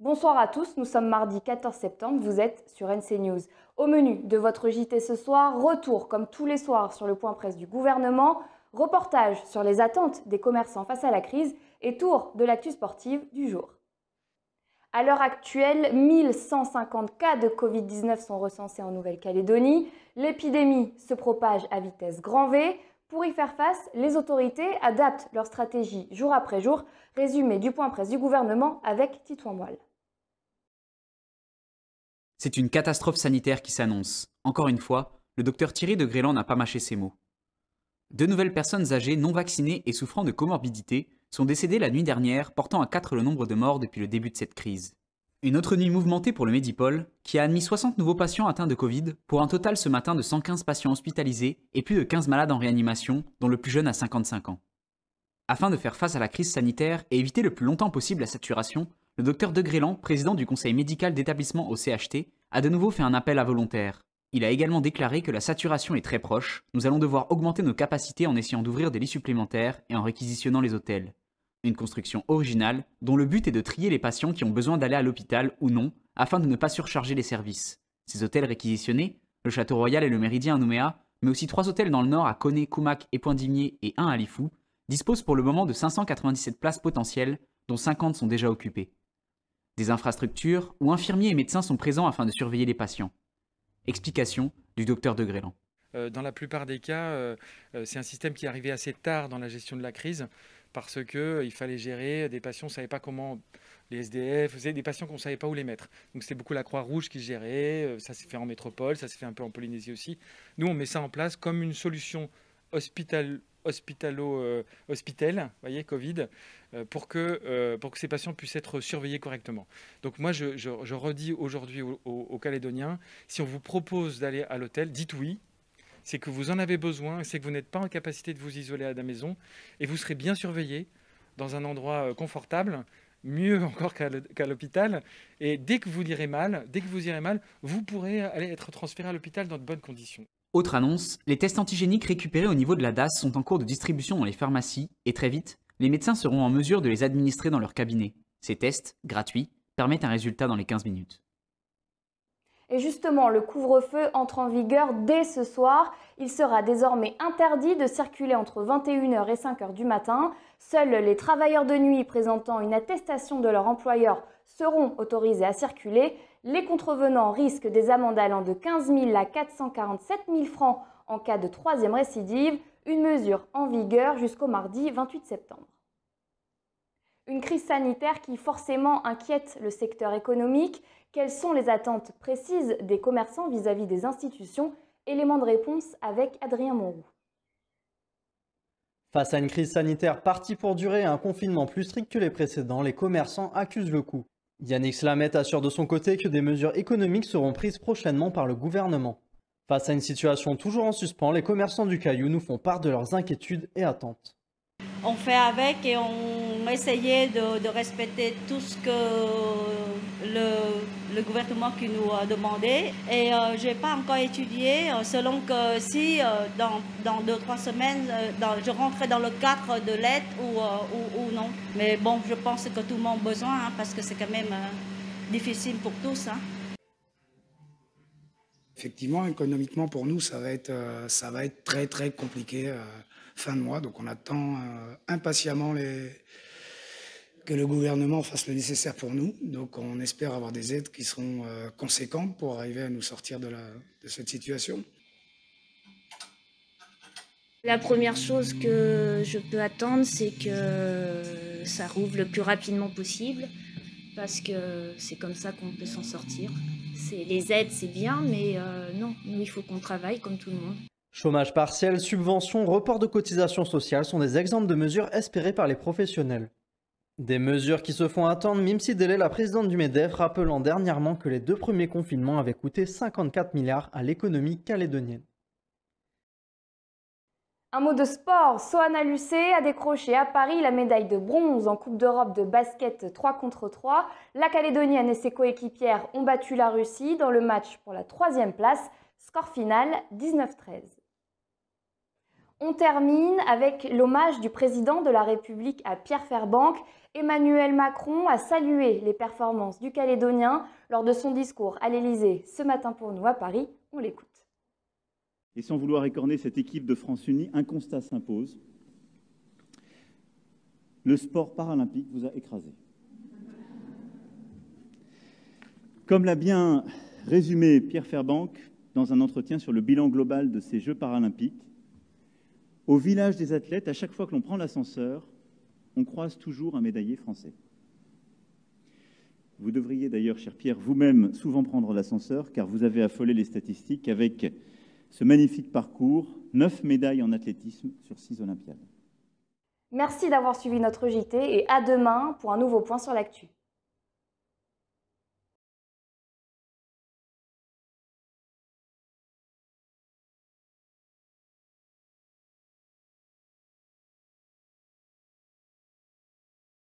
Bonsoir à tous, nous sommes mardi 14 septembre, vous êtes sur NC News. Au menu de votre JT ce soir, retour comme tous les soirs sur le point presse du gouvernement, reportage sur les attentes des commerçants face à la crise et tour de l'actu sportive du jour. À l'heure actuelle, 1150 cas de Covid-19 sont recensés en Nouvelle-Calédonie. L'épidémie se propage à vitesse grand V. Pour y faire face, les autorités adaptent leur stratégie jour après jour. Résumé du point presse du gouvernement avec Titouan Moelle. C'est une catastrophe sanitaire qui s'annonce. Encore une fois, le docteur Thierry de Grélan n'a pas mâché ses mots. 2 nouvelles personnes âgées non vaccinées et souffrant de comorbidités sont décédées la nuit dernière, portant à 4 le nombre de morts depuis le début de cette crise. Une autre nuit mouvementée pour le Medipôle, qui a admis 60 nouveaux patients atteints de Covid, pour un total ce matin de 115 patients hospitalisés et plus de 15 malades en réanimation, dont le plus jeune a 55 ans. Afin de faire face à la crise sanitaire et éviter le plus longtemps possible la saturation, le docteur de Grélan, président du conseil médical d'établissement au CHT, a de nouveau fait un appel à volontaires. Il a également déclaré que la saturation est très proche, nous allons devoir augmenter nos capacités en essayant d'ouvrir des lits supplémentaires et en réquisitionnant les hôtels. Une construction originale dont le but est de trier les patients qui ont besoin d'aller à l'hôpital ou non, afin de ne pas surcharger les services. Ces hôtels réquisitionnés, le Château Royal et le Méridien à Nouméa, mais aussi 3 hôtels dans le nord à Koné, Koumak et Pointe-d'Imier et 1 à Lifou, disposent pour le moment de 597 places potentielles, dont 50 sont déjà occupées. Des infrastructures où infirmiers et médecins sont présents afin de surveiller les patients. Explication du docteur de Grélan. Dans la plupart des cas, c'est un système qui est arrivé assez tard dans la gestion de la crise parce qu'il fallait gérer des patients, on ne savait pas comment, les SDF, vous savez, des patients qu'on ne savait pas où les mettre. Donc c'était beaucoup la Croix-Rouge qui gérait, ça s'est fait en métropole, ça s'est fait un peu en Polynésie aussi. Nous, on met ça en place comme une solution hospitalière, voyez, Covid, pour que ces patients puissent être surveillés correctement. Donc moi, je redis aujourd'hui aux Calédoniens, si on vous propose d'aller à l'hôtel, dites oui, c'est que vous en avez besoin, c'est que vous n'êtes pas en capacité de vous isoler à la maison, et vous serez bien surveillé dans un endroit confortable, mieux encore qu'à l'hôpital, et dès que vous irez mal, vous pourrez aller être transféré à l'hôpital dans de bonnes conditions. Autre annonce, les tests antigéniques récupérés au niveau de la DAS sont en cours de distribution dans les pharmacies et très vite, les médecins seront en mesure de les administrer dans leur cabinet. Ces tests, gratuits, permettent un résultat dans les 15 minutes. Et justement, le couvre-feu entre en vigueur dès ce soir. Il sera désormais interdit de circuler entre 21h et 5h du matin. Seuls les travailleurs de nuit présentant une attestation de leur employeur seront autorisés à circuler. Les contrevenants risquent des amendes allant de 15 000 à 447 000 francs en cas de 3e récidive, une mesure en vigueur jusqu'au mardi 28 septembre. Une crise sanitaire qui forcément inquiète le secteur économique. Quelles sont les attentes précises des commerçants vis-à-vis des institutions? Élément de réponse avec Adrien Monroux. Face à une crise sanitaire partie pour durer et un confinement plus strict que les précédents, les commerçants accusent le coup. Yannick Slamet assure de son côté que des mesures économiques seront prises prochainement par le gouvernement. Face à une situation toujours en suspens, les commerçants du Caillou nous font part de leurs inquiétudes et attentes. On fait avec et on essayait de respecter tout ce que le gouvernement qui nous a demandé. Et je n'ai pas encore étudié, selon que si dans 2-3 semaines, je rentrais dans le cadre de l'aide ou non. Mais bon, je pense que tout le monde a besoin, parce que c'est quand même difficile pour tous. Effectivement, économiquement, pour nous, ça va être très, très compliqué fin de mois. Donc on attend impatiemment que le gouvernement fasse le nécessaire pour nous. Donc on espère avoir des aides qui seront conséquentes pour arriver à nous sortir de cette situation. La première chose que je peux attendre, c'est que ça rouvre le plus rapidement possible, parce que c'est comme ça qu'on peut s'en sortir. Les aides, c'est bien, mais non, nous, il faut qu'on travaille comme tout le monde. Chômage partiel, subventions, report de cotisations sociales sont des exemples de mesures espérées par les professionnels. Des mesures qui se font attendre, Mimsi Délé, la présidente du MEDEF, rappelant dernièrement que les 2 premiers confinements avaient coûté 54 milliards à l'économie calédonienne. Un mot de sport, Sohana Lucé a décroché à Paris la médaille de bronze en Coupe d'Europe de basket 3 contre 3. La Calédonienne et ses coéquipières ont battu la Russie dans le match pour la 3e place. Score final 19-13. On termine avec l'hommage du président de la République à Pierre Fairbank Emmanuel Macron a salué les performances du Calédonien lors de son discours à l'Élysée ce matin pour nous à Paris. On l'écoute. Et sans vouloir écorner cette équipe de France Unie, un constat s'impose. Le sport paralympique vous a écrasé. Comme l'a bien résumé Pierre Fairbank dans un entretien sur le bilan global de ces Jeux paralympiques, au village des athlètes, à chaque fois que l'on prend l'ascenseur, on croise toujours un médaillé français. Vous devriez d'ailleurs, cher Pierre, vous-même souvent prendre l'ascenseur, car vous avez affolé les statistiques avec ce magnifique parcours, 9 médailles en athlétisme sur 6 Olympiades. Merci d'avoir suivi notre JT et à demain pour un nouveau point sur l'actu.